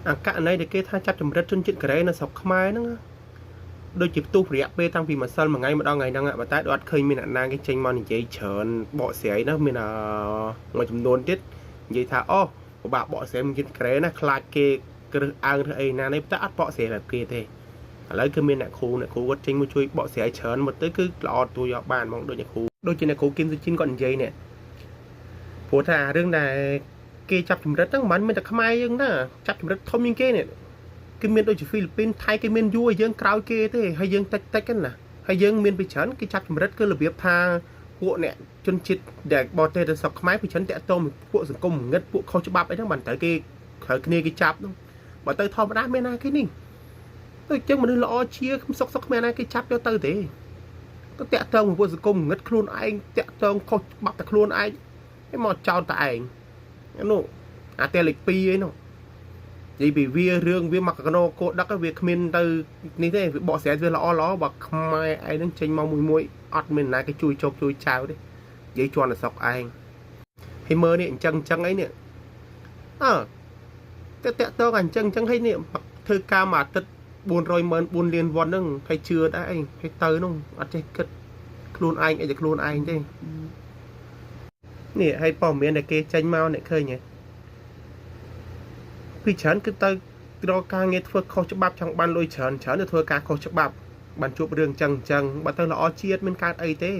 អាកណីដែលគេថាចាប់ចម្រិតជនជាតិកូរ៉េនៅស្រុកខ្មែរហ្នឹងដូចជាផ្ទុះរយៈពេលតាំងពីម្សិលមួយថ្ងៃម្ដងថ្ងៃហ្នឹងប៉ុន្តែអត់ឃើញមានអ្នកណាគេចេញមកនិយាយច្រើនបកស្រាយណាមានមួយចំនួនទៀតនិយាយថាអូពិបាកបកស្រាយជនជាតិកូរ៉េណាខ្លាចគេគ្រឹះអើងឬអីណានេះតែអត់បកស្រាយបែបគេទេឥឡូវគឺមានអ្នកគ្រូគាត់ចេញមកជួយបកស្រាយច្រើនមកទៅគឺល្អទួយកបានហ្មងដូចអ្នកគ្រូដូចជាអ្នកគ្រូគឹមសុជីនគាត់និយាយនេះព្រោះថារឿងដែលគេចាប់ចម្រិតហ្នឹងមិនមែនតែខ្មែរយើងណាចាប់ចម្រិតធំជាងគេនេះគឺមានដូចជាហ្វីលីពីនថៃគេមានយូរឲ្យយើងក្រោយគេទេហើយយើងតិចហ្នឹងណាហើយយើងមានពីច្រើនគេចាប់ចម្រិតគឺរបៀបថាពួកអ្នកជនជាតិដែលបរទេសទៅស្រុកខ្មែរពីច្រើនតាក់ទងពួកសង្គមងឹតពួកខុសច្បាប់អីហ្នឹងបានទៅគេក្រៅគ្នាគេចាប់ហ្នឹងបើទៅធម្មតាមានណាគេនេះទៅចឹងមនុស្សល្អជាសុកគ្មានណាគេចាប់យកទៅទេទៅតាក់ទងពួកសង្គមងឹតខ្លួនឯងតាក់ទងខុសច្បាប់តែខ្លួនឯងហើយមកចោទតែឯងនោះអាតែលេខ2ឯនោះនិយាយពីវារឿងវាមកកណោកោដឹកវាគ្មានទៅនេះទេវាបកស្រាយវាល្អបើខ្មែរឯងនឹងចេញមកមួយអត់មានណាគេជួយជោគជួយចៅទេនិយាយជន់តែស្រុកឯងហើយមើលនេះអញ្ចឹងអីនេះតែតាក់តងអញ្ចឹងហើយនេះធ្វើការមួយអាទិត្យ400,000 4 លានវ៉ុនហ្នឹងហើយជឿដែរអីហើយទៅនោះអត់ចេះគិតខ្លួនឯងអីតែខ្លួនឯងទេនេះហើយព័ត៌មានដែលគេចេញមកអ្នកឃើញហ៎ពីច្រើនគឺទៅរកការងារធ្វើខុសច្បាប់ចង់បានលុយច្រើនទៅធ្វើការខុសច្បាប់បានជួបរឿងអញ្ចឹងបើទៅល្អជាតិមានកើតអីទេ